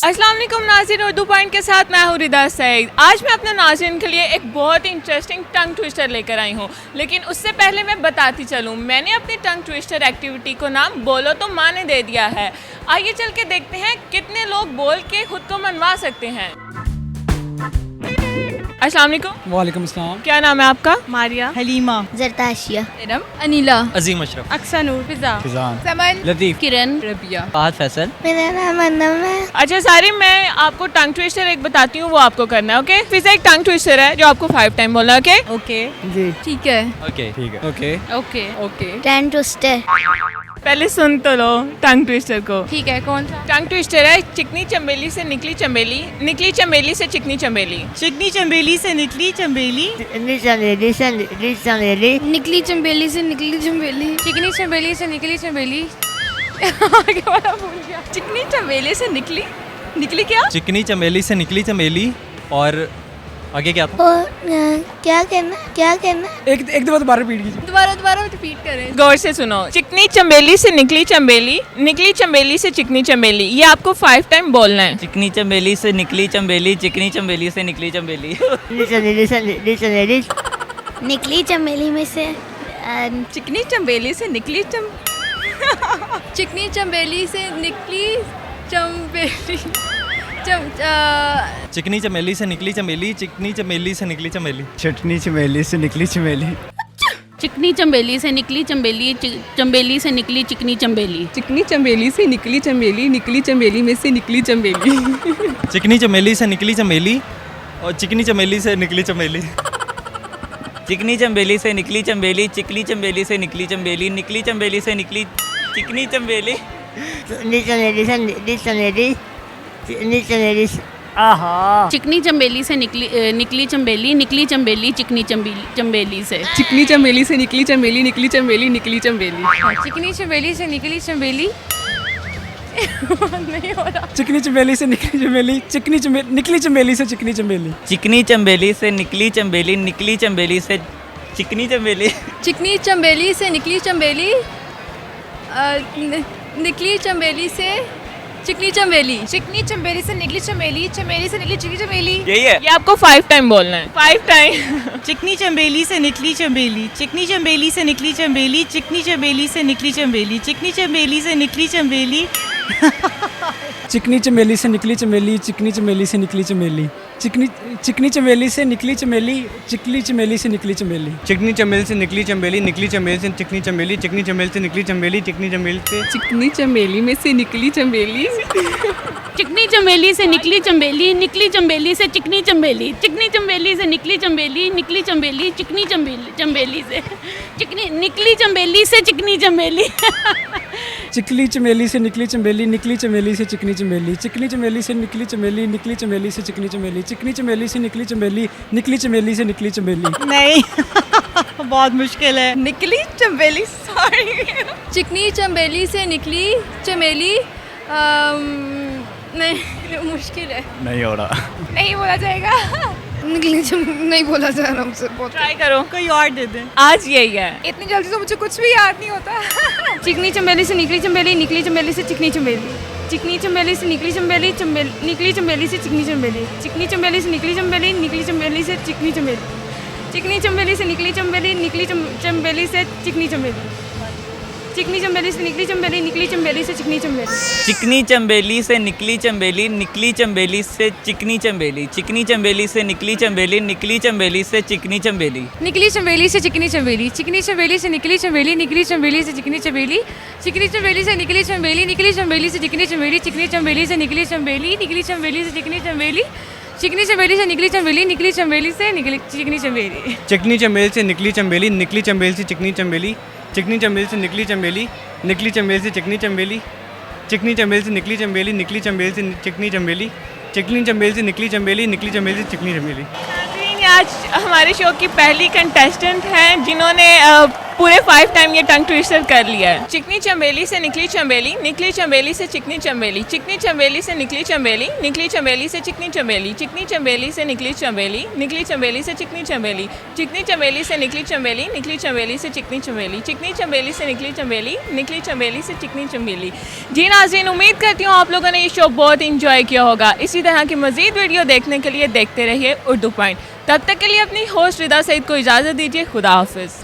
अस्सलाम वालेकुम नाज़रीन, उर्दू पॉइंट के साथ मैं हूँ रिदा सईद। आज मैं अपने नाज़रीन के लिए एक बहुत ही इंटरेस्टिंग टंग ट्विस्टर लेकर आई हूँ, लेकिन उससे पहले मैं बताती चलूँ, मैंने अपनी टंग ट्विस्टर एक्टिविटी को नाम बोलो तो माँ ने दे दिया है। आइए चल के देखते हैं कितने लोग बोल के खुद को मनवा सकते हैं। अस्सलाम वालेकुम। वालेकुम अस्सलाम। क्या नाम है आपका? मारिया, हलीमा, जरताशिया, इरम, अनीला, अजीम अशरफ, अक्सा नूर, फिजा, फिजान, समन, लतीफ़, किरण, रबिया, फहद फैसल। मेरा नाम अनम है। अच्छा सारी, मैं आपको टंग ट्विस्टर एक बताती हूँ, वो आपको करना है। ओके, फिर से एक टंग ट्विस्टर है जो आपको 5 टाइम बोलना है। ओके ओके, जी ठीक है, ओके ठीक है। Okay okay, okay, tan twister, पहले सुन तो लो टंग ट्विस्टर को। ठीक है। कौन सा? टंग ट्विस्टर है, चिकनी चमेली से निकली चमेली, निकली चमेली से चिकनी चमेली। चिकनी चमेली से निकली चमेली, निकली चमेली, निकली चंबेली से निकली चंबेली, चिकनी चंबेली से निकली चंबेली। आगे वाला भूल गया। चिकनी चंबेली से निकली क्या? चिकनी चमेली से निकली चमेली, और आगे क्या था? और क्या करना? एक दफा दोबारा रिपीट कीजिए। दोबारा रिपीट करें। गौर से सुनो, चिकनी चमेली से निकली चमेली, निकली चमेली से चिकनी चमेली। ये आपको 5 टाइम बोलना है। चिकनी चमेली से निकली चमेली, चिकनी चमेली से निकली चमेली। निकली चमेली में से चिकनी चंबेली से निकली चिकनी चंबेली से निकली चंबेली चिकनी चमेली से निकली चमेली, चिकनी चमेली से निकली चमेली। चटनी चमेली से निकली चमेली, चिकनी चंबेली से निकली चंबेली, चंबेली से निकली चिकनी चंबेली। चिकनी चमेली से निकली चमेली, निकली चमेली में से निकली चमेली। चिकनी चमेली से निकली चमेली, और चिकनी चमेली से निकली चमेली। चिकनी चमेली से निकली चमेली, चिकनी चमेली से निकली चमेली, निकली चमेली से निकली चिकनी चमेली। आहा, चिकनी चंबेली से निकली चंबेली, निकली चंबेली चिकनी चंबेली से। चिकनी चमेली से निकली चमेली, निकली चमेली, निकली चमेली। चिकनी चंबेली से निकली चंबेली। नहीं हो रहा। चिकनी चमेली से निकली चमेली, निकली चमेली से चिकनी चमेली। चिकनी चमेली से निकली चमेली, निकली चमेली से चिकनी चमेली। चिकनी चंबेली से निकली चंबेली, निकली चंबेली से चिकनी चंबेली, चिकनी चंबेली से निकली चमेली, चमेली से निकली चिकनी चमेली। यही है। ये आपको 5 टाइम बोलना है। 5 टाइम। चिकनी चमेली से निकली चमेली, चिकनी चमेली से निकली चमेली, चिकनी चमेली से निकली चमेली, चिकनी चमेली से निकली चमेली। चिकनी चमेली से निकली चमेली, चिकनी चमेली से निकली चमेली, चिकनी चमेली से निकली चमेली, चिकनी चमेली से निकली चमेली। चिकनी चमेली से निकली चमेली, निकली चमेली से चिकनी चमेली, चिकनी चमेली से निकली चमेली, चिकनी चमेली से चिकनी चमेली में से निकली चमेली। चिकनी चमेली से निकली चंबेली, निकली चंबेली से चिकनी चंबेली, चिकनी चंबेली से निकली चंबेली, निकली चंबेली चिकनी चंबेली से चिकनी निकली चंबेली से चिकनी चंबेली। चिकनी चमेली से निकली चमेली, निकली चमेली से चिकनी चमेली, चिकनी चमेली से निकली चमेली, निकली चमेली से चिकनी चमेली, चिकनी चमेली से निकली चमेली, निकली चमेली से निकली चमेली। नहीं बहुत मुश्किल है। निकली चंबेली, सॉरी। चिकनी चंबेली से निकली चमेली। नहीं, मुश्किल है। नहीं हो रहा। नहीं बोला जाएगा। नहीं बोला जा रहा मुझसे। ट्राई करो, कोई और दे दे। आज यही है। इतनी जल्दी तो मुझे कुछ भी याद नहीं होता। चिकनी चंबेली से निकली चंबेली, निकली चंबेली से चिकनी चंबेली, चिकनी चंबेली से निकली चंबेली, निकली चंबेली से चिकनी चंबेली, चिकनी चंबेली से निकली चंबेली, निकली चंबेली से चिकनी चंबेली, चिकनी चंबेली से निकली चंबेली, निकली चंबेली से चिकनी चंबेली, चिकनी चंबेली से निकली चंबेली, निकली चंबेली से चिकनी चंबेली, चिकनी चमेली से निकली चमेली, निकली चमेली से चिकनी चमेली, चिकनी चमेली से निकली चमेली, निकली चमेली से चिकनी चमेली, निकली चंबेली से चिकनी चंबेली, चिकनी चंबेली से निकली चंबेली, निकली चंबेली से चिकनी चंबेली, चिकनी चंबेली से निकली चंबेली, निकली चंबेली से चिकनी चंबेली, चिकनी चंबेली से निकली चंबेली, निकली चंबेली से चिकनी चंबेली, चिकनी चंबेली से निकली चंबेली, निकली चंबेली से निकली चिकनी चंबेली। चिकनी चमेली से निकली चमेली, निकली चमेली से चिकनी चमेली, चिकनी चमेली से निकली चमेली, निकली चमेली से चिकनी चमेली, चिकनी चमेली से निकली चमेली, निकली चमेली से चिकनी चमेली, चिकनी चमेली से निकली चमेली, निकली चमेली से चिकनी चमेली। नाज़रीन, आज हमारे शो की पहली कंटेस्टेंट हैं जिन्होंने पूरे 5 टाइम ये टंग ट्विस्टर कर लिया है। चिकनी चमेली से निकली चमेली, निकली चमेली से चिकनी चमेली, चिकनी चमेली से निकली चमेली, निकली चमेली से चिकनी चमेली, चिकनी चमेली से निकली चमेली, निकली चमेली से चिकनी चमेली, चिकनी चमेली से निकली चमेली, निकली चमेली से चिकनी चमेली, चिकनी चमेली से निकली चमेली, निकली चमेली से चिकनी चमेली। जी नाज़रीन, उम्मीद करती हूँ आप लोगों ने ये शो बहुत इंजॉय किया होगा। इसी तरह की मज़ीद वीडियो देखने के लिए देखते रहिए उर्दू पॉइंट। तब तक के लिए अपनी होस्ट रिदा सईद को इजाज़त दीजिए। खुदा हाफिज़।